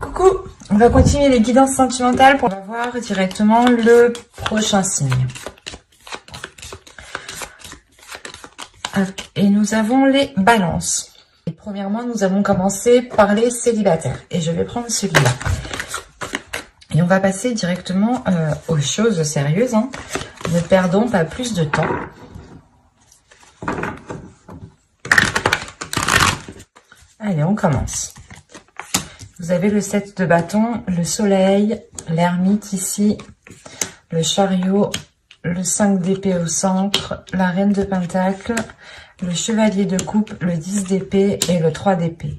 Coucou, on va continuer les guidances sentimentales pour voir directement le prochain signe. Et nous avons les balances. Et premièrement, nous allons commencer par les célibataires. Et je vais prendre celui-là. Et on va passer directement aux choses sérieuses. Ne perdons pas plus de temps. Allez, on commence. Vous avez le 7 de bâton, le soleil, l'ermite ici, le chariot, le 5 d'épée au centre, la reine de pentacle, le chevalier de coupe, le 10 d'épée et le 3 d'épée.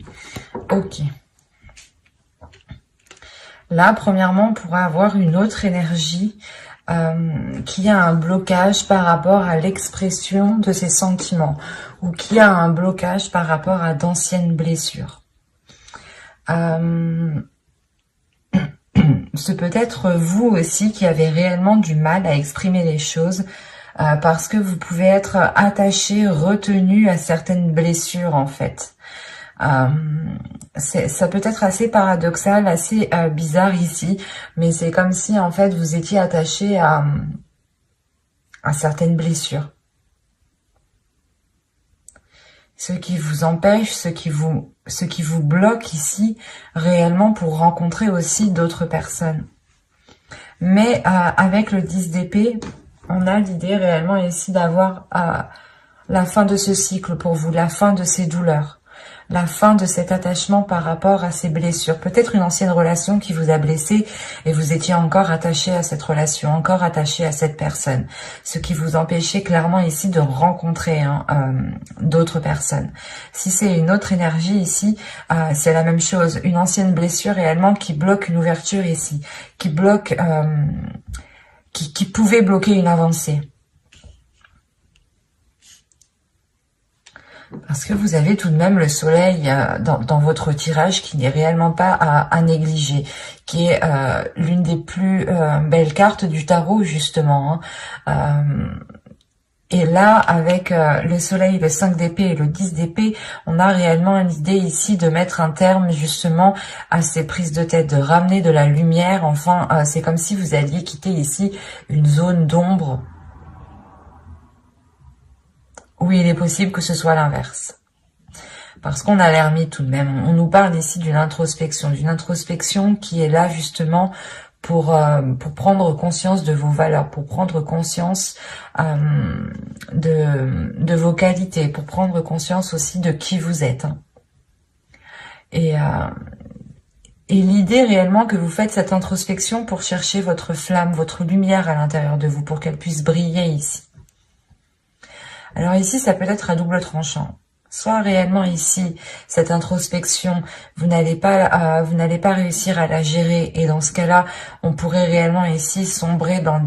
Ok. Là, premièrement, on pourra avoir une autre énergie qui a un blocage par rapport à l'expression de ses sentiments ou qui a un blocage par rapport à d'anciennes blessures. C'est peut-être vous aussi qui avez réellement du mal à exprimer les choses parce que vous pouvez être attaché, retenu à certaines blessures en fait. Ça peut être assez paradoxal, assez bizarre ici, mais c'est comme si en fait vous étiez attaché à certaines blessures. Ce qui vous empêche, ce qui vous bloque ici réellement pour rencontrer aussi d'autres personnes. Mais avec le 10 d'épée, on a l'idée réellement ici d'avoir la fin de ce cycle pour vous, la fin de ces douleurs. La fin de cet attachement par rapport à ces blessures. Peut-être une ancienne relation qui vous a blessé et vous étiez encore attaché à cette relation, encore attaché à cette personne. Ce qui vous empêchait clairement ici de rencontrer d'autres personnes. Si c'est une autre énergie ici, c'est la même chose. Une ancienne blessure réellement qui bloque une ouverture ici, qui bloque, qui pouvait bloquer une avancée. Parce que vous avez tout de même le soleil dans votre tirage qui n'est réellement pas à négliger, qui est l'une des plus belles cartes du tarot justement. Et là, avec le soleil, le 5 d'épée et le 10 d'épée, on a réellement l'idée ici de mettre un terme justement à ces prises de tête, de ramener de la lumière. Enfin, c'est comme si vous alliez quitter ici une zone d'ombre où il est possible que ce soit l'inverse. Parce qu'on a l'ermite tout de même. On nous parle ici d'une introspection qui est là justement pour prendre conscience de vos valeurs, pour prendre conscience de vos qualités, pour prendre conscience aussi de qui vous êtes. Et l'idée réellement que vous faites cette introspection pour chercher votre flamme, votre lumière à l'intérieur de vous, pour qu'elle puisse briller ici. Alors ici, ça peut être à double tranchant. Soit réellement ici, cette introspection, vous n'allez pas réussir à la gérer. Et dans ce cas-là, on pourrait réellement ici sombrer dans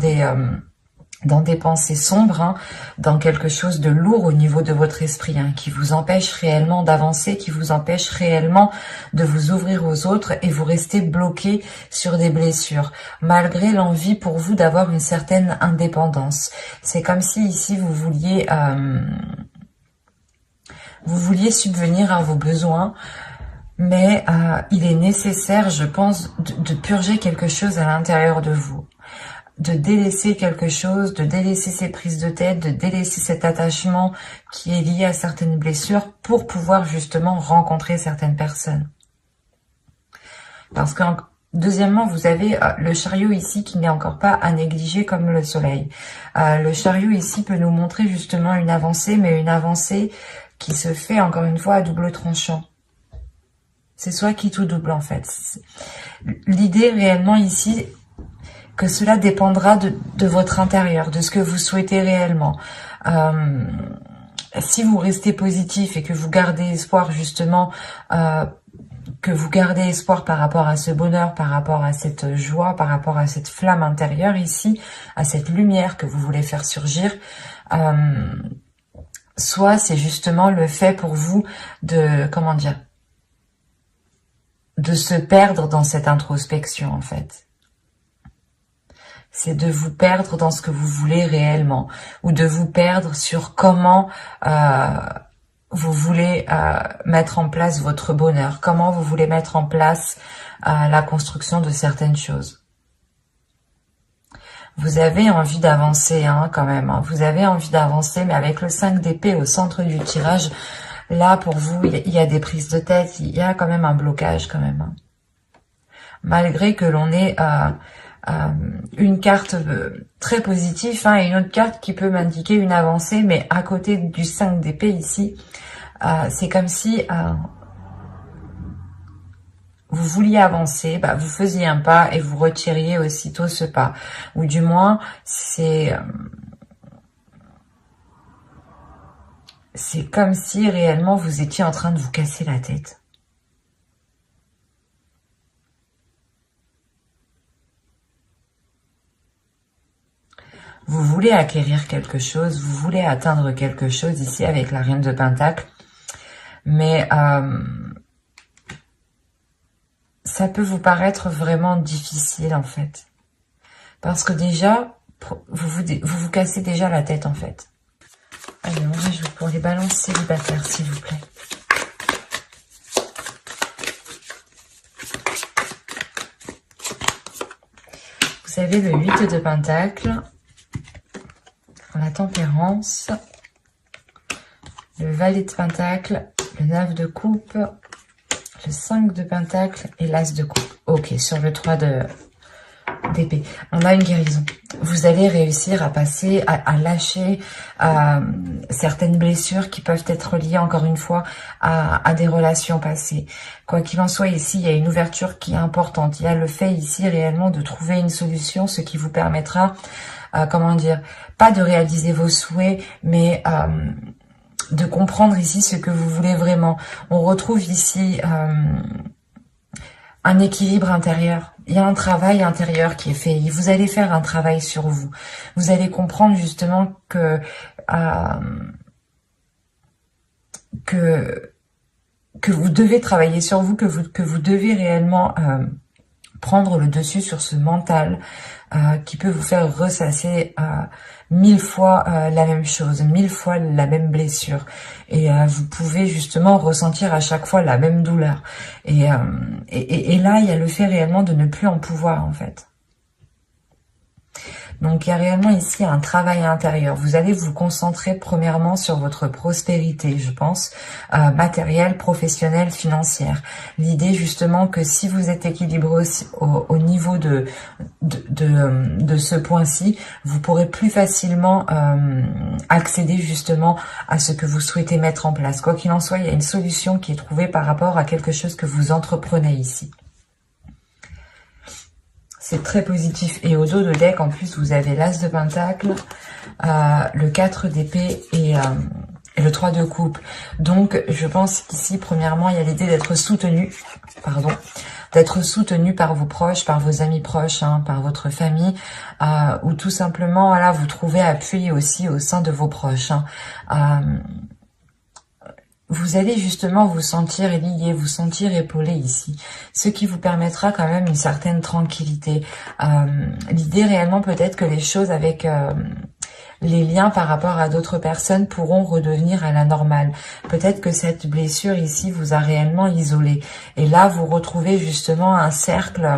des pensées sombres, dans quelque chose de lourd au niveau de votre esprit, qui vous empêche réellement d'avancer, qui vous empêche réellement de vous ouvrir aux autres et vous restez bloqué sur des blessures, malgré l'envie pour vous d'avoir une certaine indépendance. C'est comme si ici vous vouliez subvenir à vos besoins, mais il est nécessaire, je pense, de purger quelque chose à l'intérieur de vous. De délaisser quelque chose, de délaisser ces prises de tête, de délaisser cet attachement qui est lié à certaines blessures pour pouvoir justement rencontrer certaines personnes. Parce que, deuxièmement, vous avez le chariot ici qui n'est encore pas à négliger comme le soleil. Le chariot ici peut nous montrer justement une avancée, mais une avancée qui se fait encore une fois à double tranchant. C'est soit quitte ou double en fait. L'idée réellement ici, que cela dépendra de votre intérieur, de ce que vous souhaitez réellement. Si vous restez positif et que vous gardez espoir justement, par rapport à ce bonheur, par rapport à cette joie, par rapport à cette flamme intérieure ici, à cette lumière que vous voulez faire surgir, soit c'est justement le fait pour vous de, de se perdre dans cette introspection en fait. C'est de vous perdre dans ce que vous voulez réellement, ou de vous perdre sur comment vous voulez mettre en place votre bonheur, comment vous voulez mettre en place la construction de certaines choses. Vous avez envie d'avancer quand même, hein. Vous avez envie d'avancer, mais avec le 5 d'épée au centre du tirage, là pour vous, il y a des prises de tête, il y a quand même un blocage quand même, hein. Malgré que l'on ait une carte très positive et une autre carte qui peut m'indiquer une avancée, mais à côté du 5 d'épée ici, c'est comme si vous vouliez avancer, vous faisiez un pas et vous retiriez aussitôt ce pas. Ou du moins, c'est comme si réellement vous étiez en train de vous casser la tête. Vous voulez acquérir quelque chose, vous voulez atteindre quelque chose ici avec la Reine de Pentacle, mais ça peut vous paraître vraiment difficile en fait. Parce que déjà, vous cassez déjà la tête en fait. Allez, on rajoute pour les balances célibataires s'il vous plaît. Vous avez le 8 de Pentacle, la Tempérance, le Valet de Pentacle, le 9 de Coupe, le 5 de Pentacle et l'As de Coupe. Ok, sur le 3 d'épée, on a une guérison. Vous allez réussir à passer, à lâcher certaines blessures qui peuvent être liées, encore une fois, à des relations passées. Quoi qu'il en soit, ici, il y a une ouverture qui est importante. Il y a le fait ici réellement de trouver une solution, ce qui vous permettra, comment dire, pas de réaliser vos souhaits, mais de comprendre ici ce que vous voulez vraiment. On retrouve ici un équilibre intérieur. Il y a un travail intérieur qui est fait. Vous allez faire un travail sur vous. Vous allez comprendre justement que vous devez travailler sur vous, que vous devez réellement prendre le dessus sur ce mental qui peut vous faire ressasser 1000 fois la même chose, 1000 fois la même blessure. Et vous pouvez justement ressentir à chaque fois la même douleur. Et là, il y a le fait réellement de ne plus en pouvoir, en fait. Donc, il y a réellement ici un travail intérieur. Vous allez vous concentrer premièrement sur votre prospérité, je pense, matérielle, professionnelle, financière. L'idée justement que si vous êtes équilibré au niveau de ce point-ci, vous pourrez plus facilement accéder justement à ce que vous souhaitez mettre en place. Quoi qu'il en soit, il y a une solution qui est trouvée par rapport à quelque chose que vous entreprenez ici. C'est très positif. Et au dos de deck, en plus, vous avez l'As de Pentacle, le 4 d'épée et le 3 de coupe. Donc, je pense qu'ici, premièrement, il y a l'idée d'être soutenu, d'être soutenu par vos proches, par vos amis proches, par votre famille, ou tout simplement, voilà, vous trouvez appui aussi au sein de vos proches. Vous allez justement vous sentir lié, vous sentir épaulé ici, ce qui vous permettra quand même une certaine tranquillité. L'idée réellement peut-être que les choses avec les liens par rapport à d'autres personnes pourront redevenir à la normale. Peut-être que cette blessure ici vous a réellement isolé. Et là, vous retrouvez justement un cercle,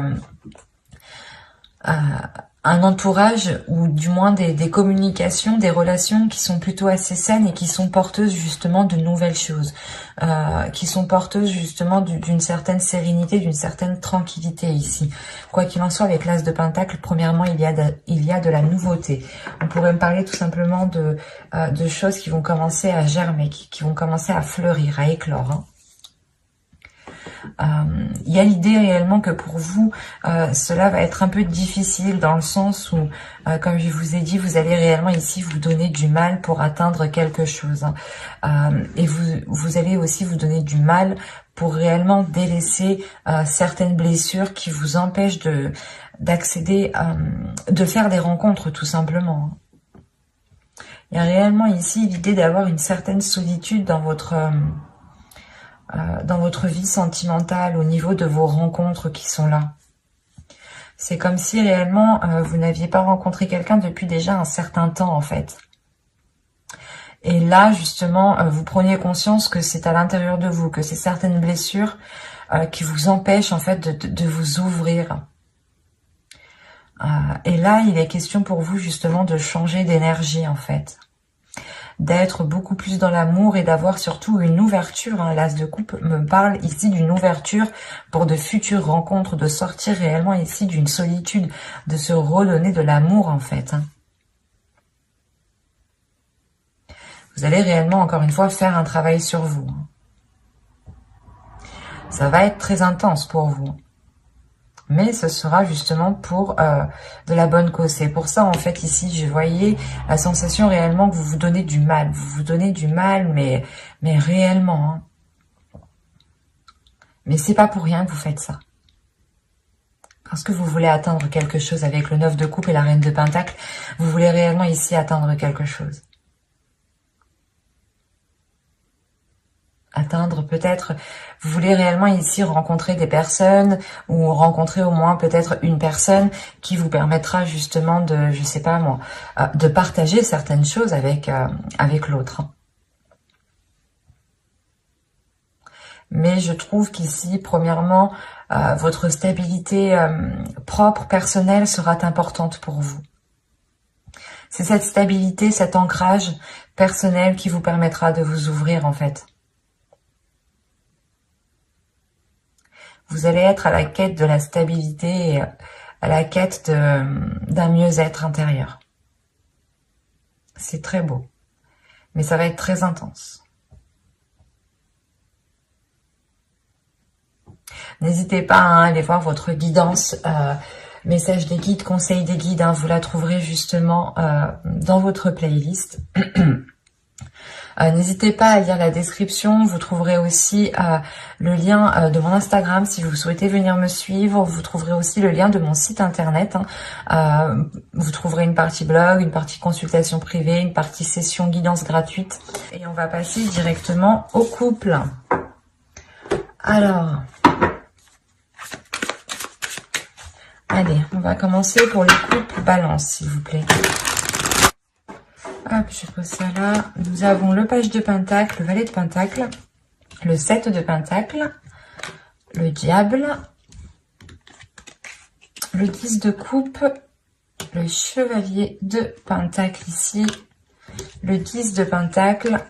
un entourage ou du moins des communications, des relations qui sont plutôt assez saines et qui sont porteuses justement de nouvelles choses, qui sont porteuses justement d'une certaine sérénité, d'une certaine tranquillité ici. Quoi qu'il en soit, avec l'As de Pentacle, premièrement, il y a de la nouveauté. On pourrait me parler tout simplement de choses qui vont commencer à germer, qui vont commencer à fleurir, à éclore. Il y a l'idée réellement que pour vous, cela va être un peu difficile dans le sens où, comme je vous ai dit, vous allez réellement ici vous donner du mal pour atteindre quelque chose. Et vous allez aussi vous donner du mal pour réellement délaisser certaines blessures qui vous empêchent d'accéder, de faire des rencontres tout simplement. Il y a réellement ici l'idée d'avoir une certaine solitude dans votre vie sentimentale, au niveau de vos rencontres qui sont là. C'est comme si réellement vous n'aviez pas rencontré quelqu'un depuis déjà un certain temps en fait. Et là, justement, vous preniez conscience que c'est à l'intérieur de vous, que c'est certaines blessures qui vous empêchent en fait de vous ouvrir. Et là, il est question pour vous justement de changer d'énergie en fait. D'être beaucoup plus dans l'amour et d'avoir surtout une ouverture. Hein. L'As de coupe me parle ici d'une ouverture pour de futures rencontres, de sortir réellement ici d'une solitude, de se redonner de l'amour en fait. Hein. Vous allez réellement, encore une fois, faire un travail sur vous. Ça va être très intense pour vous. Mais ce sera justement pour de la bonne cause. C'est pour ça, en fait, ici, je voyais la sensation réellement que vous vous donnez du mal. Vous vous donnez du mal, mais réellement. Hein. Mais c'est pas pour rien que vous faites ça. Parce que vous voulez atteindre quelque chose avec le 9 de coupe et la reine de pentacle. Vous voulez réellement ici atteindre quelque chose. Atteindre peut-être, vous voulez réellement ici rencontrer des personnes ou rencontrer au moins peut-être une personne qui vous permettra justement de, je sais pas moi, de partager certaines choses avec l'autre. Mais je trouve qu'ici, premièrement, votre stabilité propre, personnelle sera importante pour vous. C'est cette stabilité, cet ancrage personnel qui vous permettra de vous ouvrir en fait. Vous allez être à la quête de la stabilité et à la quête d'un mieux-être intérieur. C'est très beau, mais ça va être très intense. N'hésitez pas à aller voir votre guidance, message des guides, conseil des guides. Hein, vous la trouverez justement dans votre playlist. N'hésitez pas à lire la description, vous trouverez aussi le lien de mon Instagram si vous souhaitez venir me suivre, vous trouverez aussi le lien de mon site internet, hein. Vous trouverez une partie blog, une partie consultation privée, une partie session guidance gratuite et on va passer directement au couple. Alors, allez, on va commencer pour le couple balance s'il vous plaît. Hop, je pose ça là. Nous avons le page de pentacle, le valet de pentacle, le 7 de pentacle, le diable, le 10 de coupe, le chevalier de pentacle ici, le 10 de pentacle,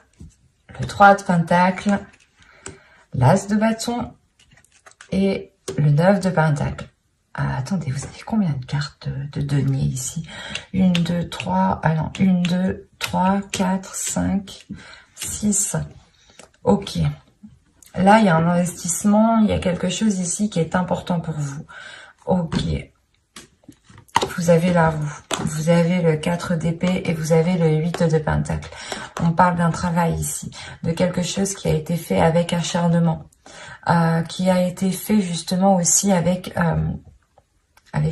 le 3 de pentacle, l'as de bâton et le 9 de pentacle. Ah, attendez, vous avez combien de cartes de denier ici? 1, 2, 3, ah non, 1, 2, 3, 4, 5, 6. Ok. Là, il y a un investissement, il y a quelque chose ici qui est important pour vous. Ok. Vous avez la roue, vous avez le 4 d'épée et vous avez le 8 de pentacle. On parle d'un travail ici, de quelque chose qui a été fait avec acharnement, qui a été fait justement aussi avec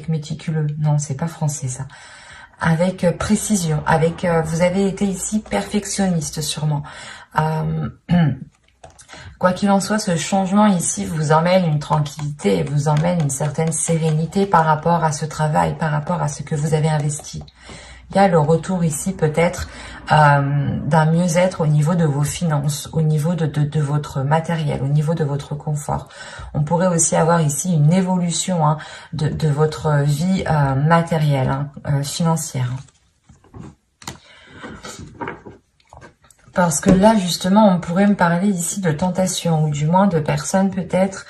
méticuleux. Non, c'est pas français ça. Avec précision, avec vous avez été ici perfectionniste sûrement. Quoi qu'il en soit, ce changement ici vous emmène une tranquillité et vous emmène une certaine sérénité par rapport à ce travail, par rapport à ce que vous avez investi. Il y a le retour ici peut-être d'un mieux-être au niveau de vos finances, au niveau de votre matériel, au niveau de votre confort. On pourrait aussi avoir ici une évolution hein, de votre vie matérielle, hein, financière. Parce que là, justement, on pourrait me parler ici de tentation, ou du moins de personnes peut-être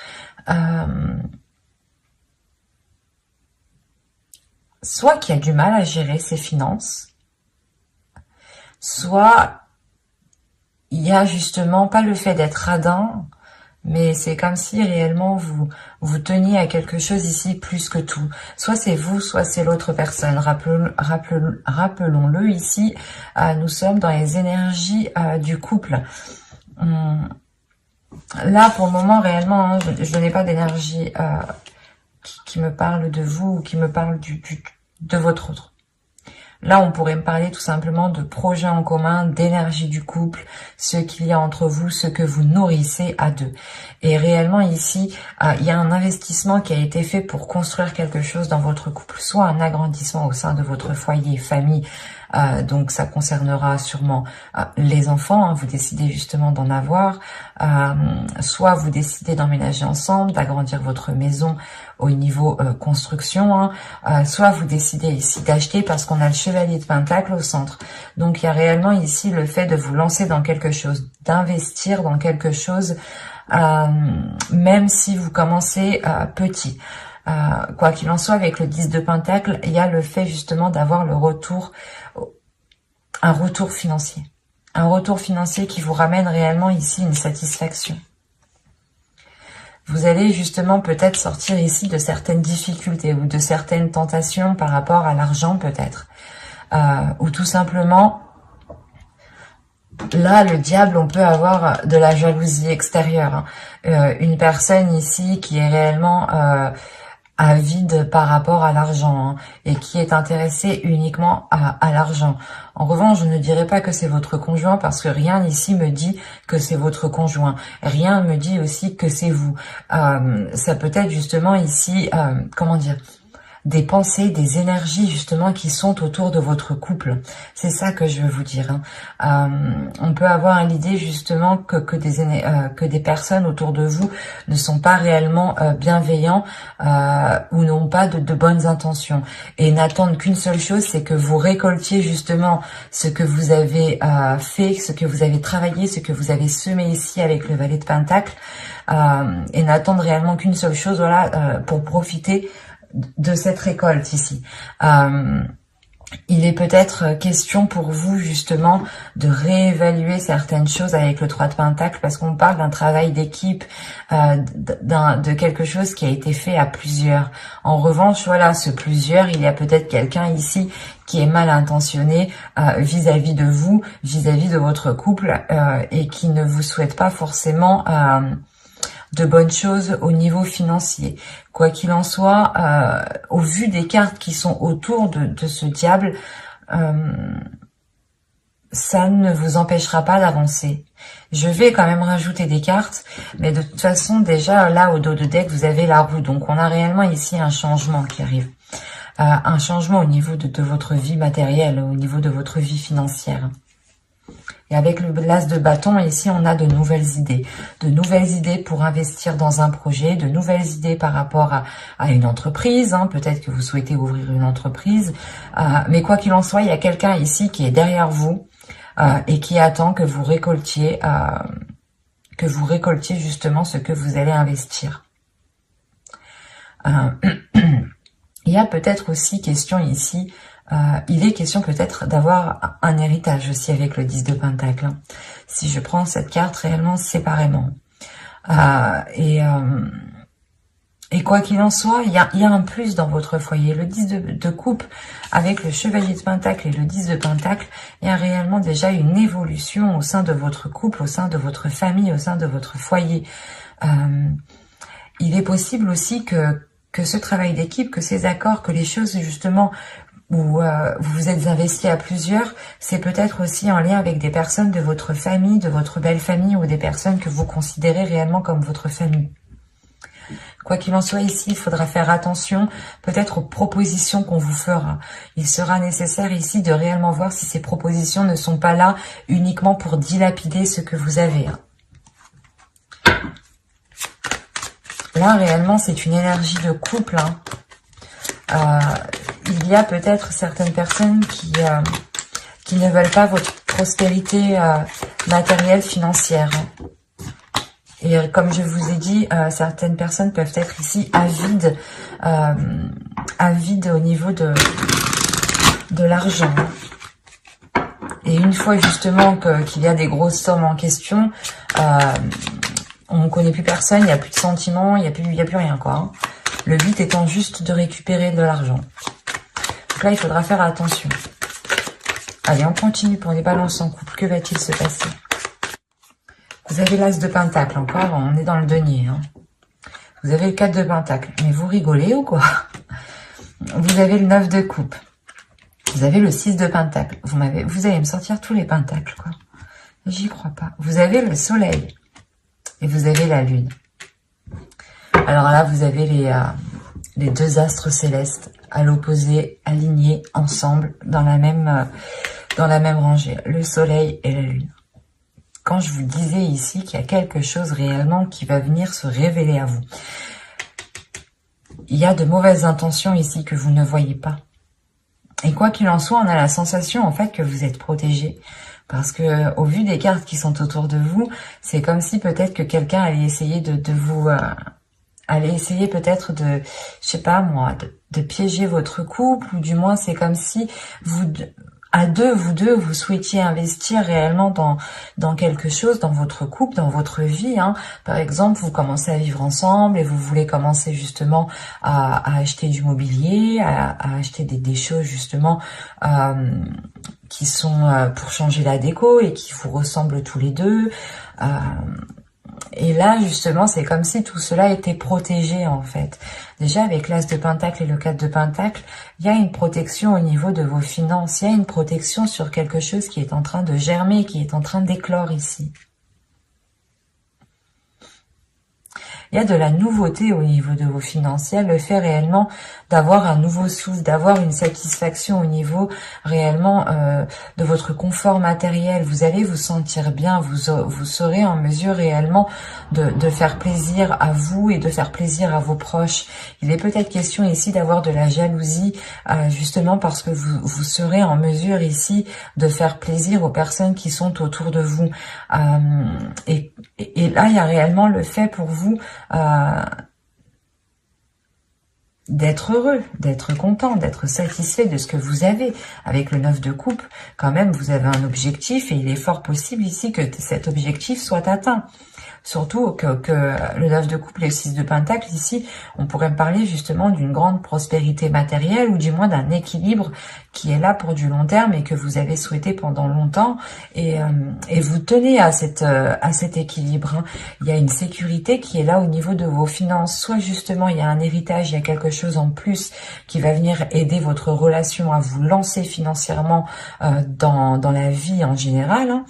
soit qui a du mal à gérer ses finances, soit il y a justement pas le fait d'être radin, mais c'est comme si réellement vous teniez à quelque chose ici plus que tout. Soit c'est vous, soit c'est l'autre personne. Rappelons-le ici, nous sommes dans les énergies du couple. Là, pour le moment, réellement, hein, je n'ai pas d'énergie qui me parle de vous ou qui me parle de votre autre. Là, on pourrait me parler tout simplement de projets en commun, d'énergie du couple, ce qu'il y a entre vous, ce que vous nourrissez à deux. Et réellement ici, il y a un investissement qui a été fait pour construire quelque chose dans votre couple, soit un agrandissement au sein de votre foyer, famille. Donc ça concernera sûrement les enfants, hein, vous décidez justement d'en avoir, soit vous décidez d'emménager ensemble, d'agrandir votre maison au niveau construction, hein, soit vous décidez ici d'acheter parce qu'on a le chevalier de Pentacle au centre. Donc il y a réellement ici le fait de vous lancer dans quelque chose, d'investir dans quelque chose, même si vous commencez petit. Quoi qu'il en soit, avec le 10 de Pentacle, il y a le fait justement d'avoir le retour, un retour financier. Un retour financier qui vous ramène réellement ici une satisfaction. Vous allez justement peut-être sortir ici de certaines difficultés ou de certaines tentations par rapport à l'argent peut-être. Ou tout simplement, là, le diable, on peut avoir de la jalousie extérieure. Hein. Une personne ici qui est réellement avide par rapport à l'argent, hein, et qui est intéressé uniquement à l'argent. En revanche, je ne dirais pas que c'est votre conjoint parce que rien ici me dit que c'est votre conjoint. Rien me dit aussi que c'est vous. Ça peut être justement ici, comment dire, des pensées, des énergies justement qui sont autour de votre couple. C'est ça que je veux vous dire. Hein. On peut avoir l'idée justement que des personnes autour de vous ne sont pas réellement bienveillants ou n'ont pas de bonnes intentions et n'attendent qu'une seule chose, c'est que vous récoltiez justement ce que vous avez fait, ce que vous avez travaillé, ce que vous avez semé ici avec le valet de Pentacle, et n'attendent réellement qu'une seule chose, voilà, pour profiter de cette récolte ici. Il est peut-être question pour vous justement de réévaluer certaines choses avec le 3 de Pentacle parce qu'on parle d'un travail d'équipe, de quelque chose qui a été fait à plusieurs. En revanche, voilà, ce plusieurs, il y a peut-être quelqu'un ici qui est mal intentionné vis-à-vis de vous, vis-à-vis de votre couple et qui ne vous souhaite pas forcément de bonnes choses au niveau financier. Quoi qu'il en soit, au vu des cartes qui sont autour de ce diable, ça ne vous empêchera pas d'avancer. Je vais quand même rajouter des cartes, mais de toute façon, déjà, là, au dos de deck, vous avez la roue. Donc, on a réellement ici un changement qui arrive. Un changement au niveau de votre vie matérielle, au niveau de votre vie financière. Et avec le l'as de bâton, ici, on a de nouvelles idées. De nouvelles idées pour investir dans un projet, de nouvelles idées par rapport à une entreprise. Hein. Peut-être que vous souhaitez ouvrir une entreprise. Mais quoi qu'il en soit, il y a quelqu'un ici qui est derrière vous et qui attend que vous récoltiez justement ce que vous allez investir. Il y a peut-être aussi question ici... il est question peut-être d'avoir un héritage aussi avec le 10 de Pentacle. Hein. Si je prends cette carte réellement séparément. Et quoi qu'il en soit, il y a un plus dans votre foyer. Le 10 de coupe avec le chevalier de Pentacle et le 10 de Pentacle, il y a réellement déjà une évolution au sein de votre couple, au sein de votre famille, au sein de votre foyer. Il est possible aussi que ce travail d'équipe, que ces accords, que les choses justement... où vous vous êtes investi à plusieurs, c'est peut-être aussi en lien avec des personnes de votre famille, de votre belle famille ou des personnes que vous considérez réellement comme votre famille. Quoi qu'il en soit ici, il faudra faire attention peut-être aux propositions qu'on vous fera. Il sera nécessaire ici de réellement voir si ces propositions ne sont pas là uniquement pour dilapider ce que vous avez. Là, réellement, c'est une énergie de couple. Il y a peut-être certaines personnes qui ne veulent pas votre prospérité matérielle, financière. Et comme je vous ai dit, certaines personnes peuvent être ici avides au niveau de l'argent. Et une fois justement qu'il y a des grosses sommes en question, on ne connaît plus personne, il n'y a plus de sentiments, il n'y a plus rien, quoi. Hein. Le but étant juste de récupérer de l'argent. Donc là, il faudra faire attention. Allez, on continue pour les balances en couple. Que va-t-il se passer? Vous avez l'as de Pentacle encore, on est dans le denier. Hein. Vous avez le 4 de Pentacle. Mais vous rigolez ou quoi? Vous avez le 9 de coupe. Vous avez le 6 de Pentacle. Vous allez me sortir tous les pentacles, quoi. J'y crois pas. Vous avez le soleil. Et vous avez la lune. Alors là, vous avez les deux astres célestes à l'opposé, alignés ensemble dans la même rangée. Le soleil et la lune. Quand je vous disais ici qu'il y a quelque chose réellement qui va venir se révéler à vous. Il y a de mauvaises intentions ici que vous ne voyez pas. Et quoi qu'il en soit, on a la sensation en fait que vous êtes protégé. Parce que au vu des cartes qui sont autour de vous, c'est comme si peut-être que quelqu'un allait essayer de vous... allait essayer peut-être de, je sais pas moi, de piéger votre couple. Ou du moins, c'est comme si vous deux, vous souhaitiez investir réellement dans quelque chose, dans votre couple, dans votre vie. Hein. Par exemple, vous commencez à vivre ensemble et vous voulez commencer justement à acheter du mobilier, à acheter des choses justement qui sont pour changer la déco et qui vous ressemblent tous les deux. Et là, justement, c'est comme si tout cela était protégé, en fait. Déjà, avec l'As de Pentacle et le 4 de Pentacle, il y a une protection au niveau de vos finances. Il y a une protection sur quelque chose qui est en train de germer, qui est en train d'éclore ici. Il y a de la nouveauté au niveau de vos finances. Il y a le fait réellement d'avoir un nouveau souffle, d'avoir une satisfaction au niveau réellement de votre confort matériel. Vous allez vous sentir bien, vous serez en mesure réellement de faire plaisir à vous et de faire plaisir à vos proches. Il est peut-être question ici d'avoir de la jalousie, justement parce que vous serez en mesure ici de faire plaisir aux personnes qui sont autour de vous. Et là, il y a réellement le fait pour vous d'être heureux, d'être content, d'être satisfait de ce que vous avez. Avec le 9 de coupe, quand même, vous avez un objectif et il est fort possible ici que cet objectif soit atteint. Surtout que le 9 de coupe et le 6 de pentacle, ici, on pourrait parler justement d'une grande prospérité matérielle ou du moins d'un équilibre qui est là pour du long terme et que vous avez souhaité pendant longtemps. Et vous tenez à cet équilibre. Hein. Il y a une sécurité qui est là au niveau de vos finances. Soit justement, il y a un héritage, il y a quelque chose en plus qui va venir aider votre relation à vous lancer financièrement dans la vie en général. Hein.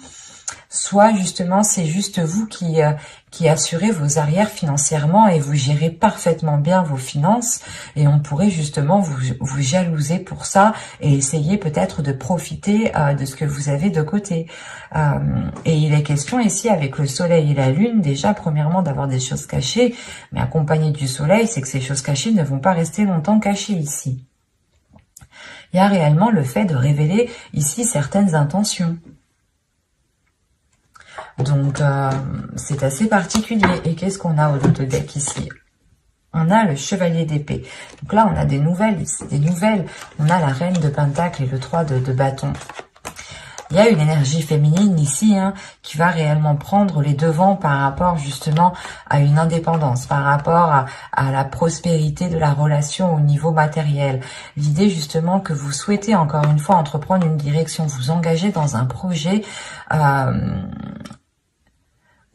Soit justement c'est juste vous qui assurez vos arrières financièrement et vous gérez parfaitement bien vos finances et on pourrait justement vous jalouser pour ça et essayer peut-être de profiter de ce que vous avez de côté. Et il est question ici avec le soleil et la lune déjà premièrement d'avoir des choses cachées, mais accompagné du soleil, c'est que ces choses cachées ne vont pas rester longtemps cachées ici. Il y a réellement le fait de révéler ici certaines intentions. Donc, c'est assez particulier. Et qu'est-ce qu'on a au dos de deck ici? On a le chevalier d'épée. Donc là, on a des nouvelles ici. Des nouvelles. On a la reine de pentacle et le 3 de bâton. Il y a une énergie féminine ici qui va réellement prendre les devants par rapport justement à une indépendance, par rapport à la prospérité de la relation au niveau matériel. L'idée justement que vous souhaitez encore une fois entreprendre une direction, vous engager dans un projet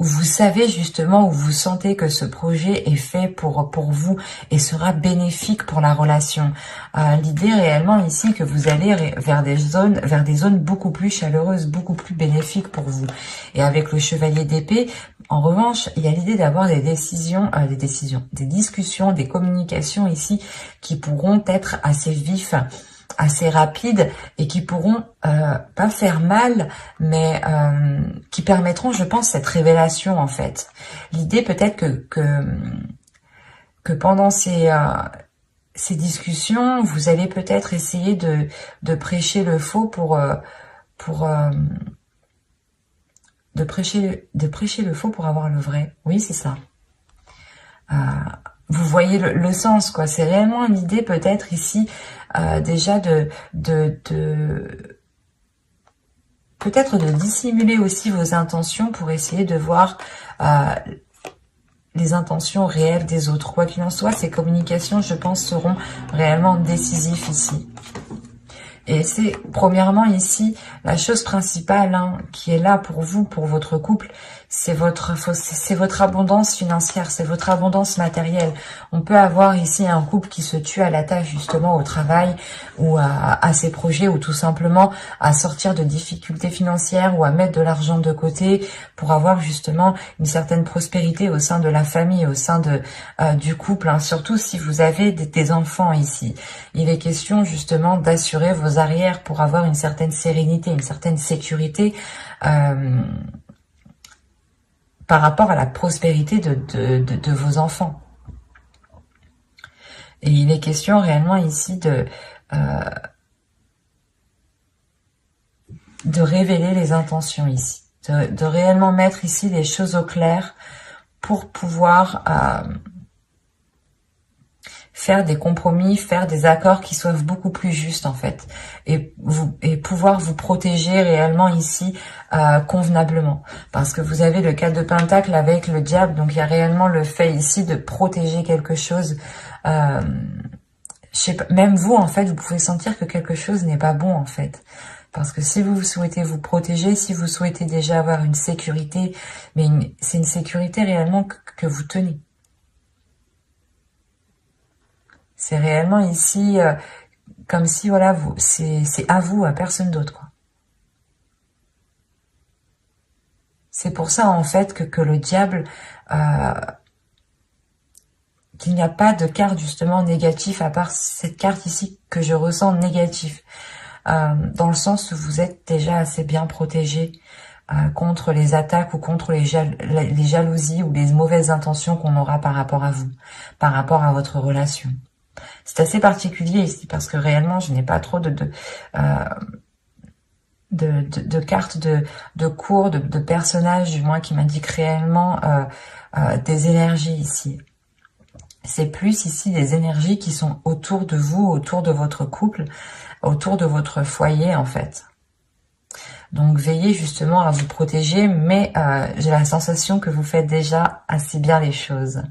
où vous savez justement, où vous sentez que ce projet est fait pour vous et sera bénéfique pour la relation. L'idée réellement ici que vous allez vers des zones beaucoup plus chaleureuses, beaucoup plus bénéfiques pour vous. Et avec le chevalier d'épée, en revanche, il y a l'idée d'avoir des discussions, des communications ici qui pourront être assez vifs, assez rapides et qui pourront pas faire mal, mais qui permettront, je pense, cette révélation en fait. L'idée peut-être que pendant ces discussions, vous allez peut-être essayer de prêcher le faux de prêcher le faux pour avoir le vrai. Oui, c'est ça. Vous voyez le sens, quoi. C'est réellement une idée peut-être ici déjà peut-être de dissimuler aussi vos intentions pour essayer de voir les intentions réelles des autres. Quoi qu'il en soit, ces communications, je pense, seront réellement décisives ici. Et c'est premièrement ici la chose principale qui est là pour vous, pour votre couple, c'est votre abondance financière, c'est votre abondance matérielle. On peut avoir ici un couple qui se tue à la tâche justement au travail ou à ses projets, ou tout simplement à sortir de difficultés financières ou à mettre de l'argent de côté pour avoir justement une certaine prospérité au sein de la famille, au sein du couple, hein. Surtout si vous avez des enfants ici. Il est question justement d'assurer vos arrières pour avoir une certaine sérénité, une certaine sécurité par rapport à la prospérité de vos enfants. Et il est question réellement ici de révéler les intentions ici, de réellement mettre ici les choses au clair pour pouvoir faire des compromis, faire des accords qui soient beaucoup plus justes en fait, et pouvoir vous protéger réellement ici convenablement, parce que vous avez le 4 de Pentacle avec le diable, donc il y a réellement le fait ici de protéger quelque chose. Je sais pas, même vous en fait, vous pouvez sentir que quelque chose n'est pas bon en fait, parce que si vous souhaitez vous protéger, si vous souhaitez déjà avoir une sécurité, mais c'est une sécurité réellement que vous tenez. C'est réellement ici comme si, voilà, c'est à vous, à personne d'autre, quoi. C'est pour ça, en fait, que le diable, qu'il n'y a pas de carte, justement, négative, à part cette carte ici que je ressens négative. Dans le sens où vous êtes déjà assez bien protégé contre les attaques ou contre les jalousies ou les mauvaises intentions qu'on aura par rapport à vous, par rapport à votre relation. C'est assez particulier ici parce que réellement je n'ai pas trop de cartes de cours, de personnages du moins qui m'indiquent réellement des énergies ici. C'est plus ici des énergies qui sont autour de vous, autour de votre couple, autour de votre foyer en fait. Donc veillez justement à vous protéger, mais j'ai la sensation que vous faites déjà assez bien les choses.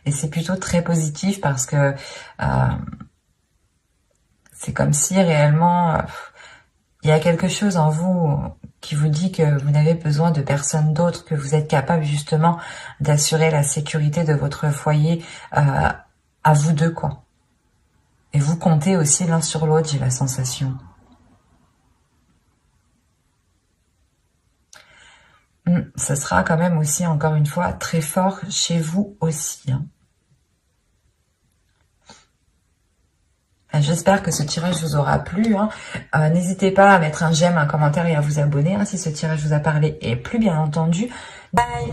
Et c'est plutôt très positif parce que c'est comme si réellement il y a quelque chose en vous qui vous dit que vous n'avez besoin de personne d'autre, que vous êtes capable justement d'assurer la sécurité de votre foyer à vous deux, quoi. Et vous comptez aussi l'un sur l'autre, j'ai la sensation. Ce sera quand même aussi, encore une fois, très fort chez vous aussi, hein. J'espère que ce tirage vous aura plu, hein. N'hésitez pas à mettre un j'aime, un commentaire et à vous abonner, hein, si ce tirage vous a parlé et plu, bien entendu. Bye!